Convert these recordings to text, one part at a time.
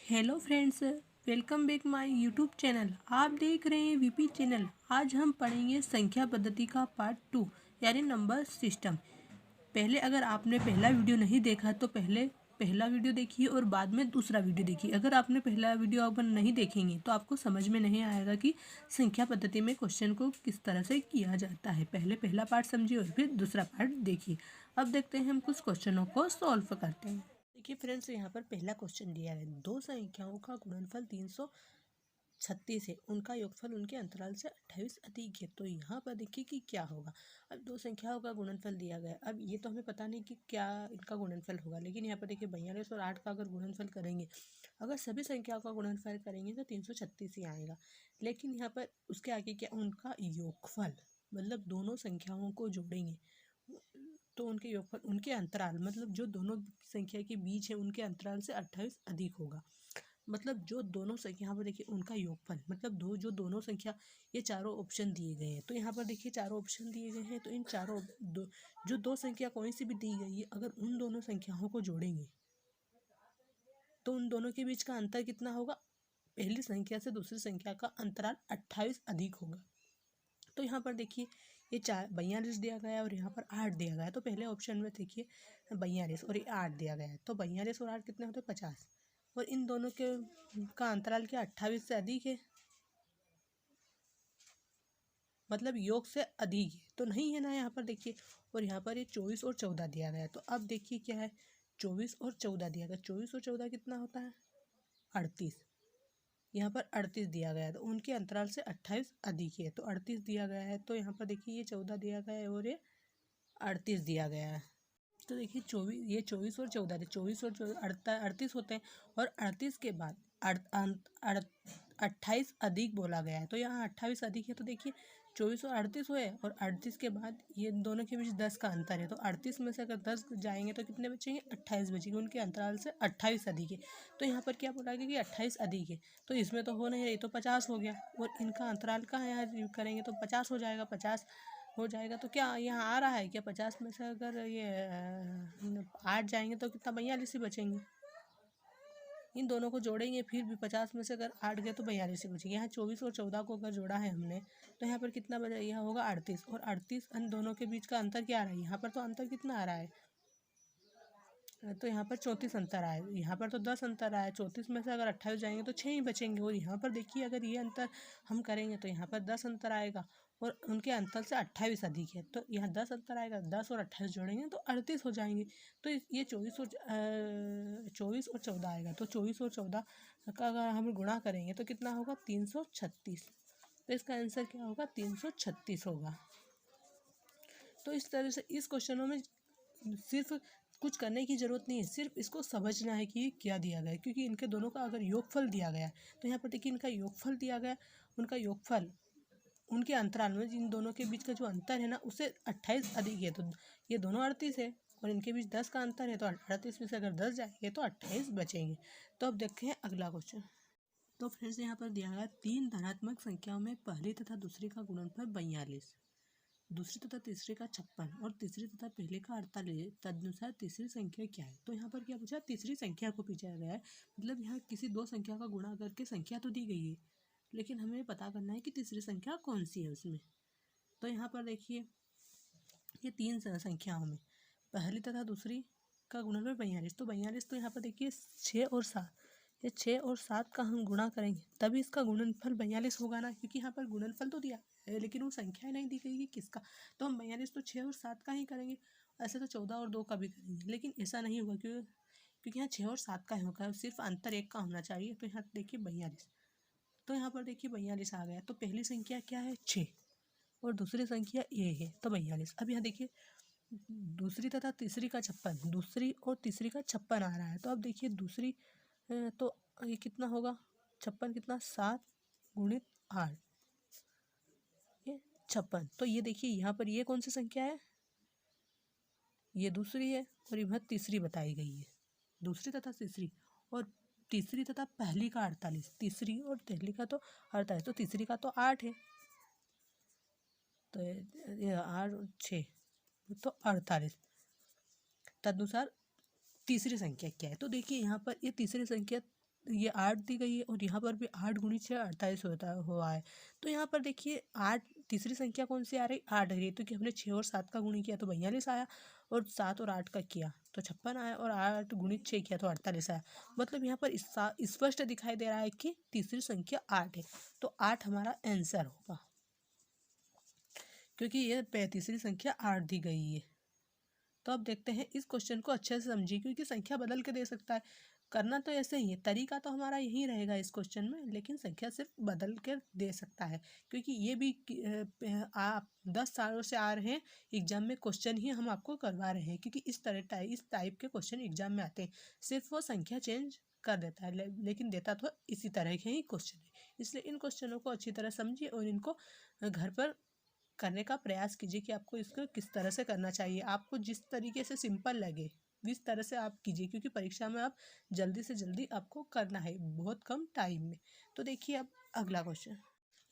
Hello friends, welcome back my YouTube channel. आप देख रहे हैं वीपी चैनल। आज हम पढ़ेंगे संख्या पद्धति का पार्ट 2 यानी नंबर सिस्टम। पहले अगर आपने पहला वीडियो नहीं देखा तो पहले पहला वीडियो देखिए और बाद में दूसरा वीडियो देखिए। अगर आपने पहला वीडियो अपन नहीं देखेंगे तो आपको समझ में नहीं आएगा कि संख्या पद्धति में क्वेश्चन को किस तरह से किया जाता है। पहले पहला पार्ट समझिए और फिर दूसरा पार्ट देखिए। अब देखते हैं हम कुछ क्वेश्चनों को सॉल्व करते हैं। देखिए फ्रेंड्स, यहाँ पर पहला क्वेश्चन दिया है, दो संख्याओं का गुणनफल 336 है, उनका योगफल उनके अंतराल से 28 अधिक है। तो यहाँ पर देखिए कि क्या होगा। अब दो संख्याओं का गुणनफल दिया गया है। अब ये तो हमें पता नहीं कि क्या इनका गुणनफल होगा, लेकिन यहाँ पर देखिए 42 और 8 का अगर गुणनफल करेंगे, अगर सभी संख्याओं का गुणनफल करेंगे तो 336 ही आएगा। लेकिन यहाँ पर उसके आगे क्या, उनका योगफल मतलब दोनों संख्याओं को जोड़ेंगे तो उनके योगफल उनके अंतराल मतलब जो दोनों संख्या के बीच है उनके अंतराल से 28 अधिक होगा। मतलब जो दोनों संख्या, यहाँ पर देखिए उनका योगफल मतलब जो दोनों संख्या, ये चारों ऑप्शन दिए गए हैं। तो यहाँ पर देखिए चारों ऑप्शन दिए गए हैं, तो इन चारों जो दो संख्या कोई सी भी दी गई है, अगर उन दोनों संख्याओं को जोड़ेंगे तो उन दोनों के बीच का अंतर कितना होगा, पहली संख्या से दूसरी संख्या का अंतराल 28 अधिक होगा। तो यहाँ पर देखिए ये 42 दिया गया है और यहाँ पर 8 दिया गया है। तो पहले ऑप्शन में देखिए 42 और ये 8 दिया गया है, तो 42 और 8 कितने होते हैं, 50। और इन दोनों के का अंतराल क्या 28 से अधिक है, मतलब योग से अधिक है, तो नहीं है ना यहाँ पर देखिए। और यहाँ पर ये 24 और 14 दिया गया है। तो अब देखिए क्या है, 24 और 14 दिया गया, 24 और 14 कितना होता है 38। यहाँ पर 38 दिया गया है, तो उनके अंतराल से 28 अधिक है, तो 38 दिया गया है। तो यहाँ पर देखिए ये 14 दिया गया है और ये 38 दिया गया है। तो देखिए 24 और 14, 24 और 38 होते हैं, और 38 के बाद 28 अधिक बोला गया है। तो यहाँ 28 अधिक है, तो देखिए 24 और 38 हुए, और 38 के बाद ये दोनों के बीच 10 का अंतर है, तो 38 में से अगर 10 जाएंगे तो कितने बचेंगे, 28 बचेंगे। उनके अंतराल से 28 अधिक है। तो यहाँ पर क्या बोला गया कि 28 अधिक है, तो इसमें तो हो नहीं रही, तो 50 हो गया। और इनका अंतराल कहाँ यहाँ करेंगे तो 50 हो जाएगा, 50 हो जाएगा। तो क्या यहाँ आ रहा है क्या, 50 में से अगर ये 8 जाएंगे तो कितना, 42 ही बचेंगे। इन दोनों को जोड़ेंगे फिर भी 50 में से अगर 8 गए तो 42 ही बचेंगे। यहाँ 24 और 14 को अगर जोड़ा है हमने, तो यहाँ पर कितना बचा, यहाँ होगा 38। और 38 इन दोनों के बीच का अंतर क्या आ रहा है, यहाँ पर तो अंतर कितना आ रहा है, तो यहाँ पर 34 अंतर आए, यहाँ पर तो 10 अंतर आया। 34 में से अगर 28 जाएंगे तो 6 ही बचेंगे। और यहाँ पर देखिए अगर ये अंतर हम करेंगे तो यहाँ पर 10 अंतर आएगा, और उनके अंतर से 28 अधिक है, तो यहाँ 10 अंतर आएगा, 10 और 28 जोड़ेंगे तो 38 हो जाएंगे। तो ये 24 और 14 आएगा, तो 24 और 14 का अगर हम गुणा करेंगे तो कितना होगा, 336। तो इसका आंसर क्या होगा, 336 होगा। तो इस तरह से इस क्वेश्चनों में सिर्फ कुछ करने की ज़रूरत नहीं है, सिर्फ इसको समझना है कि क्या दिया गया है। क्योंकि इनके दोनों का अगर योगफल दिया गया है, तो यहाँ पर देखिए इनका योगफल दिया गया, उनका योगफल उनके अंतराल में इन दोनों के बीच का जो अंतर है ना, उससे 28 अधिक है। तो ये दोनों 38 है और इनके बीच 10 का अंतर है, तो 38 में से अगर 10 जाएंगे तो 28 बचेंगे। तो अब देखते हैं अगला क्वेश्चन। तो फ्रेंड्स यहाँ पर दिया गया, तीन धनात्मक संख्याओं में पहली तथा दूसरी का गुणनफल 42, दूसरी तथा तीसरे का 56 और तीसरी तथा पहले का 48, तदनुसार तीसरी संख्या क्या है। तो यहाँ पर क्या पूछा, तीसरी संख्या को पूछा गया है। मतलब यहाँ किसी दो संख्या का गुणा करके संख्या तो दी गई है, लेकिन हमें पता करना है कि तीसरी संख्या कौन सी है उसमें। तो यहाँ पर देखिए ये तीन संख्याओं में पहली तथा दूसरी का गुणनफल 42, तो 42 तो यहाँ पर देखिए 6 और 7, ये 6 और 7 का हम गुणा करेंगे तभी इसका गुणनफल 42 होगा ना, क्योंकि यहाँ पर गुणनफल तो दिया है लेकिन वो संख्या नहीं दी गई कि किसका। तो हम 42 तो 6 और 7 का ही करेंगे। ऐसे तो 14 और 2 का भी करेंगे, लेकिन ऐसा नहीं होगा क्योंकि यहाँ 6 और 7 का ही होगा, सिर्फ अंतर एक का होना चाहिए। तो यहाँ देखिए 42, तो यहाँ पर देखिए 42 आ गया। तो पहली संख्या क्या है, 6, और दूसरी संख्या ये है, तो 42। अब यहाँ देखिए दूसरी तथा तीसरी का 56, दूसरी और तीसरी का 56 आ रहा है। तो अब देखिए दूसरी तो ये कितना होगा, 56 कितना, 7 गुणित 8, ये 56। तो ये देखिए यहाँ पर ये कौन सी संख्या है, ये दूसरी है, और ये तीसरी बताई गई है, दूसरी तथा तीसरी। और तीसरी तथा पहली का 48, तीसरी और पहली का तो 48, तो तीसरी का तो 8 है, तो ये 8 और 6 तो 48। तदनुसार तीसरी संख्या क्या है, तो देखिए यहाँ पर ये तीसरी संख्या ये 8 दी गई है और यहाँ पर भी 8 गुणित 6 48 होता हुआ है। तो यहाँ पर देखिए 8 तीसरी संख्या कौन सी आ रही, 8 आ रही है। तो कि हमने 6 और 7 का गुणी किया तो 42 आया, और 7 और 8 का किया तो 56 आया, और 8 गुणित 6 किया तो 48 आया। मतलब यहाँ पर स्पष्ट दिखाई दे रहा है कि तीसरी संख्या 8 है। तो 8 हमारा आंसर होगा, क्योंकि ये तीसरी संख्या 8 दी गई है। तो अब देखते हैं इस क्वेश्चन को अच्छे से समझिए, क्योंकि संख्या बदल के दे सकता है। करना तो ऐसे ही है, तरीका तो हमारा यही रहेगा इस क्वेश्चन में, लेकिन संख्या सिर्फ बदल के दे सकता है। क्योंकि ये भी आप 10 सालों से आ रहे हैं एग्जाम में, क्वेश्चन ही हम आपको करवा रहे हैं, क्योंकि इस टाइप के क्वेश्चन एग्जाम में आते हैं। सिर्फ वो संख्या चेंज कर देता है, लेकिन देता तो इसी तरह के ही क्वेश्चन है। इसलिए इन क्वेश्चनों को अच्छी तरह समझिए और इनको घर पर करने का प्रयास कीजिए कि आपको इसको किस तरह से करना चाहिए। आपको जिस तरीके से सिंपल लगे इस तरह से आप कीजिए, क्योंकि परीक्षा में आप जल्दी से जल्दी आपको करना है बहुत कम टाइम में। तो देखिए अब अगला क्वेश्चन,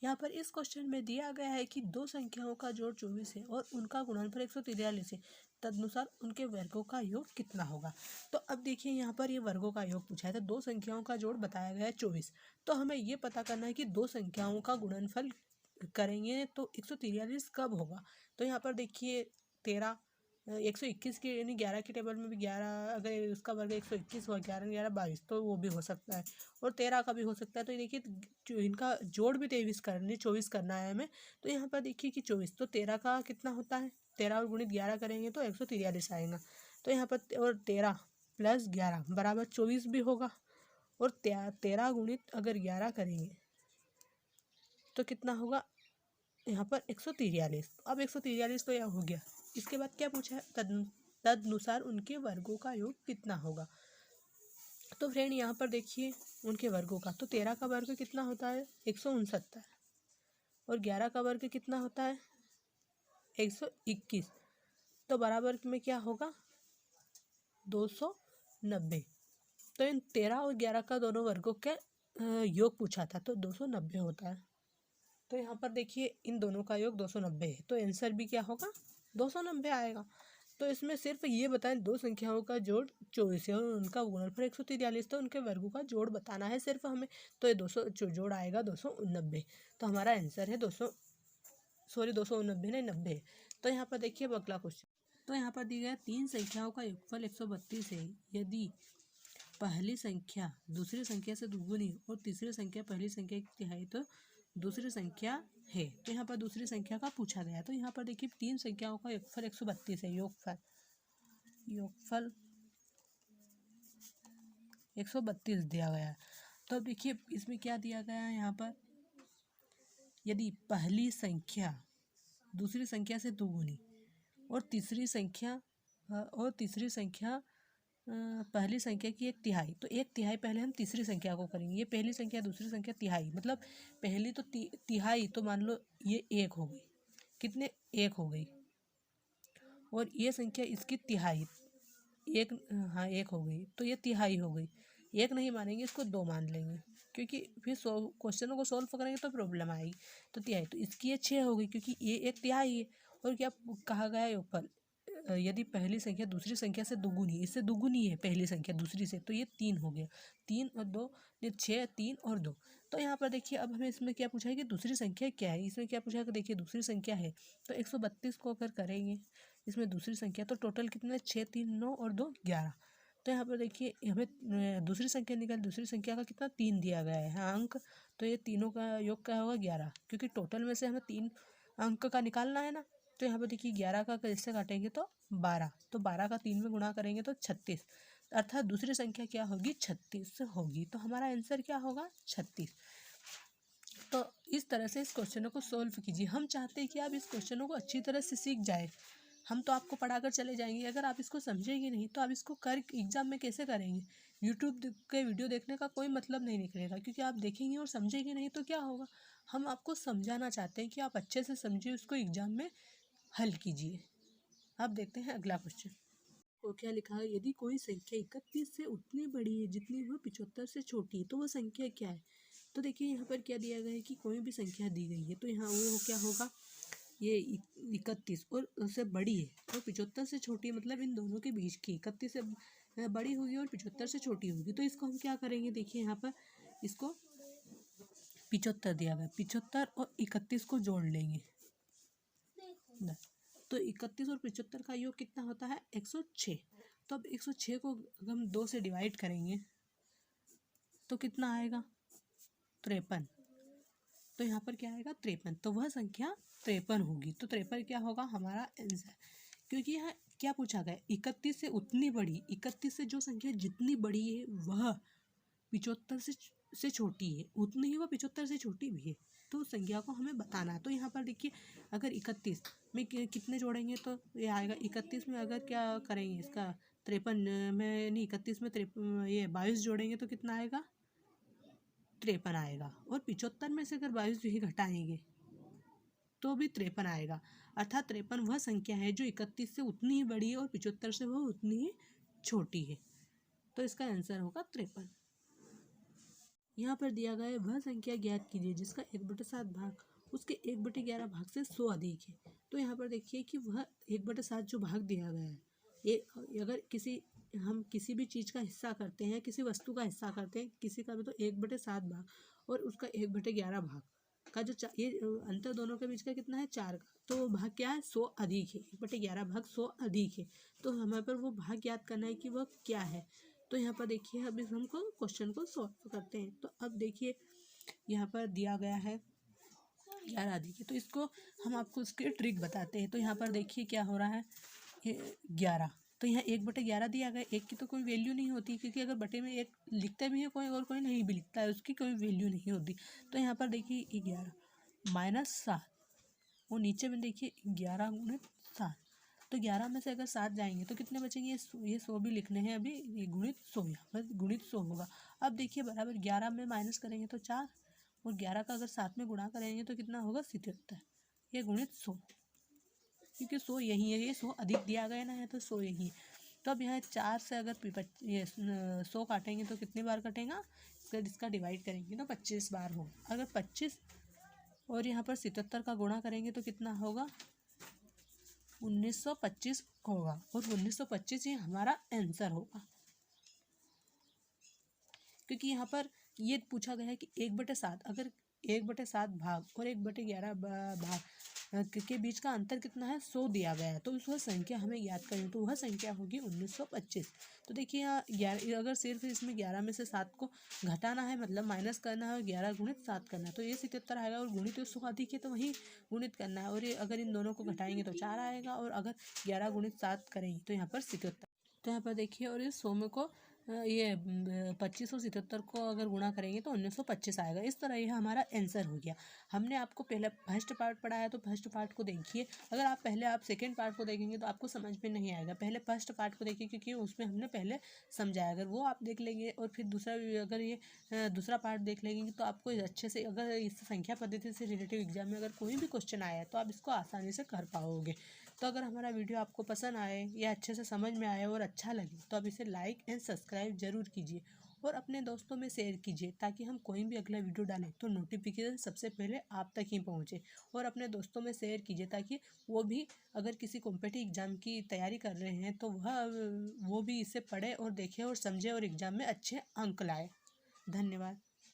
यहाँ पर इस क्वेश्चन में दिया गया है कि दो संख्याओं का जोड़ 24 है और उनका गुणनफल 143 है, तदनुसार उनके वर्गों का योग कितना होगा। तो अब देखिए यहाँ पर ये वर्गों का योग पूछा है, तो दो संख्याओं का जोड़ बताया गया है 24। तो हमें ये पता करना है कि दो संख्याओं का गुणनफल करेंगे तो 143 कब होगा। तो यहाँ पर देखिए 13 121 की यानी 11 की टेबल में भी 11, अगर उसका वर्ग 121 हुआ, 11 11 22, तो वो भी हो सकता है, और 13 का भी हो सकता है। तो ये देखिए इनका जोड़ भी 24 करना है हमें। तो यहाँ पर देखिए कि 24, तो 13 का कितना होता है, 13 और गुणित 11 करेंगे तो 143 आएगा। तो यहाँ पर और 13 प्लस 11 बराबर 24 भी होगा, और 13 गुणित अगर 11 करेंगे तो कितना होगा यहाँ पर 143। अब 143 तो यह हो गया। इसके बाद क्या पूछा है, तदनुसार उनके वर्गों का योग कितना होगा। तो फ्रेंड यहाँ पर देखिए उनके वर्गों का, तो 13 का वर्ग कितना होता है 169, और 11 का वर्ग कितना होता है 121, तो बराबर में क्या होगा 290। तो इन 13 और 11 का दोनों वर्गों के योग पूछा था, तो 290 होता है। तो यहाँ पर देखिए इन दोनों का योग 290 है, तो आंसर भी क्या होगा 290 आएगा। तो इसमें सिर्फ ये बताएं दो संख्याओं का जोड़ 24 है और उनका गुणनफल 143, तो उनके वर्गों का जोड़ बताना है सिर्फ हमें। तो ये 200 जोड़ आएगा 290। तो हमारा आंसर है 290 नहीं 90। तो यहाँ पर देखिए अगला क्वेश्चन, तो यहाँ पर दी गया तीन संख्याओं का योगफल 132 है। यदि पहली संख्या दूसरी संख्या से दुगुनी और तीसरी संख्या पहली संख्या की तिहाई तो दूसरी संख्या है। तो यहाँ पर दूसरी संख्या का पूछा गया है। तो यहाँ पर देखिए तीन संख्याओं का योगफल 132 है। योगफल 132 दिया गया है। तो अब देखिए इसमें क्या दिया गया है, यहाँ पर यदि पहली संख्या दूसरी संख्या से दुगुनी और तीसरी संख्या पहली संख्या की एक तिहाई, तो एक तिहाई पहले हम तीसरी संख्या को करेंगे। ये पहली संख्या दूसरी संख्या तिहाई, मतलब पहली तो तिहाई, तो मान लो ये एक हो गई, कितने एक हो गई, और ये संख्या इसकी तिहाई एक, हाँ एक हो गई, तो ये तिहाई हो गई। एक नहीं मानेंगे, इसको दो मान लेंगे, क्योंकि फिर क्वेश्चनों को सॉल्व करेंगे तो प्रॉब्लम आएगी। तो तिहाई, तो इसकी ये 6 हो गई, क्योंकि ये एक तिहाई है। और क्या कहा गया है योगफल, यदि पहली संख्या दूसरी संख्या से दुगुनी, इससे दुगुनी है पहली संख्या दूसरी से, तो ये 3 हो गया, 3 और 2 ये 6, 3 और 2। तो यहाँ पर देखिए अब हमें इसमें क्या पूछा है कि दूसरी संख्या क्या है। इसमें क्या पूछा है कि देखिए दूसरी संख्या है, तो 132 को अगर करेंगे इसमें दूसरी संख्या, तो टोटल कितना है 6, 3, 9 और 2 11। तो यहाँ पर देखिए हमें दूसरी संख्या दूसरी संख्या का कितना 3 दिया गया है अंक, तो ये तीनों का योग क्या होगा 11, क्योंकि टोटल में से हमें 3 अंक का निकालना है ना। तो यहाँ पर देखिए 11 का कैसे काटेंगे तो 12, तो 12 का 3 में गुणा करेंगे तो 36, अर्थात दूसरी संख्या क्या होगी 36 होगी। तो हमारा आंसर क्या होगा 36। तो इस तरह से इस क्वेश्चनों को सोल्व कीजिए। हम चाहते हैं कि आप इस क्वेश्चनों को अच्छी तरह से सीख जाए। हम तो आपको पढ़ाकर चले जाएंगे, अगर आप इसको समझेंगे नहीं तो आप इसको कर एग्जाम में कैसे करेंगे। यूट्यूब के वीडियो देखने का कोई मतलब नहीं निकलेगा, क्योंकि आप देखेंगे और समझेंगे नहीं तो क्या होगा। हम आपको समझाना चाहते हैं कि आप अच्छे से समझिए, उसको एग्जाम में हल कीजिए। अब देखते हैं अगला क्वेश्चन को क्या लिखा है। यदि कोई संख्या 31 से उतनी बड़ी है जितनी वह 75 से छोटी है, तो वह संख्या क्या है। तो देखिए यहाँ पर क्या दिया गया है कि कोई भी संख्या दी गई है, तो यहाँ वो क्या होगा ये 31 और उससे बड़ी है और 75 से छोटी है, मतलब इन दोनों के बीच की 31 से बड़ी होगी और 75 से छोटी होगी। तो इसको हम क्या करेंगे, देखिए यहाँ पर इसको 75 दिया गया, 75 और 31 को जोड़ लेंगे तो 31 और 75 का योग कितना होता है 106। तो अब 106 को अगर हम 2 से डिवाइड करेंगे तो कितना आएगा 53। तो यहाँ पर क्या आएगा 53, तो वह संख्या 53 होगी। तो 53 क्या होगा हमारा आंसर, क्योंकि यहाँ क्या पूछा गया 31 से उतनी बड़ी, 31 से जो संख्या जितनी बड़ी है वह 75 से छोटी है, उतनी ही वह 75 से छोटी भी है, तो उस संख्या को हमें बताना है। तो यहाँ पर देखिए अगर 31 में कितने जोड़ेंगे तो ये आएगा 31 में अगर क्या करेंगे इसका 53 में नहीं 31 में ये 22 जोड़ेंगे तो कितना आएगा 53 आएगा, और 75 में से अगर 22 ही घटाएंगे तो भी 53 आएगा। अर्थात 53 वह संख्या है जो 31 से उतनी ही बड़ी है और 75 से वह उतनी ही छोटी है। तो इसका आंसर होगा 53। यहाँ पर दिया गया है वह संख्या ज्ञात कीजिए जिसका 1/7 भाग उसके 1/11 भाग से 100 अधिक है। तो यहाँ पर देखिए कि वह 1/7 जो भाग दिया गया है, ये अगर हम किसी भी चीज़ का हिस्सा करते हैं, किसी वस्तु का हिस्सा करते हैं किसी का भी, तो 1/7 भाग और उसका 1/11 भाग का जो ये अंतर दोनों के बीच का कितना है 4 का, तो वो भाग क्या है 100 अधिक है, 1/11 भाग 100 अधिक है। तो हमें पर वो भाग याद करना है कि वह क्या है। तो यहाँ पर देखिए अभी हमको क्वेश्चन को सॉल्व करते हैं। तो अब देखिए यहाँ पर दिया गया है 11 अधिक है, तो इसको हम आपको उसकी ट्रिक बताते हैं। तो यहाँ पर देखिए क्या हो रहा है 11, तो यहाँ 1/11 दिया गया, एक की तो कोई वैल्यू नहीं होती क्योंकि अगर बटे में एक लिखते भी है कोई और कोई नहीं भी लिखता है, उसकी कोई वैल्यू नहीं होती। तो यहाँ पर देखिए 11 - 7 और नीचे में देखिए 11 × 7, तो 11 में से अगर 7 जाएंगे तो कितने बचेंगे, ये 100 भी लिखने हैं अभी, ये गुणित 100, यहाँ पर गुणित 100 होगा। अब देखिए बराबर 11 में माइनस करेंगे तो 4 और 11 का अगर 7 में गुणा करेंगे तो कितना होगा 77, ये गुणित 100, क्योंकि 100 यही है, ये 100 अधिक दिया गया ना है तो 100 यही है। तो अब यहाँ 4 से अगर ये 100 काटेंगे तो कितनी बार कटेगा, अगर इसका डिवाइड करेंगे तो 25 बार होगा। अगर 25 और यहाँ पर 77 का गुणा करेंगे तो कितना होगा 1925 होगा, और 1925 ही हमारा आंसर होगा। क्योंकि यहाँ पर ये पूछा गया है कि 1/7, अगर 1/7 भाग और 1/11 भाग के बीच का अंतर कितना है 100 दिया गया है, तो वह संख्या हमें याद करनी, तो वह संख्या होगी 1925। तो देखिए यहाँ 11, अगर सिर्फ इसमें 11 में से 7 को घटाना है मतलब माइनस करना है और 11 × 7 करना है, तो ये 77 आएगा, और गुणित 100 अधिक है तो वही गुणित करना है, और ये अगर इन दोनों को घटाएंगे तो 4 आएगा, और अगर 11 × 7 करेंगे तो यहाँ पर 77। तो यहाँ पर देखिए और इस 100 में को ये 25 और 77 को अगर गुणा करेंगे तो 1925 आएगा। इस तरह यह हमारा आंसर हो गया। हमने आपको पहले फर्स्ट पार्ट पढ़ाया तो फर्स्ट पार्ट को देखिए, अगर आप सेकंड पार्ट को देखेंगे तो आपको समझ में नहीं आएगा। पहले फर्स्ट पार्ट को देखिए क्योंकि उसमें हमने पहले समझाया, अगर वो आप देख लेंगे और फिर अगर ये दूसरा पार्ट देख लेंगे तो आपको अच्छे से, अगर इस संख्या पद्धति से रिलेटिव एग्जाम में अगर कोई भी क्वेश्चन आया तो आप इसको आसानी से कर पाओगे। तो अगर हमारा वीडियो आपको पसंद आए या अच्छे से समझ में आए और अच्छा लगे तो आप इसे लाइक एंड सब्सक्राइब जरूर कीजिए और अपने दोस्तों में शेयर कीजिए, ताकि हम कोई भी अगला वीडियो डालें तो नोटिफिकेशन सबसे पहले आप तक ही पहुंचे। और अपने दोस्तों में शेयर कीजिए ताकि वो भी अगर किसी कॉम्पिटिटिव एग्जाम की तैयारी कर रहे हैं तो वो भी इसे पढ़े और देखे और समझे और एग्जाम में अच्छे अंक लाए। धन्यवाद।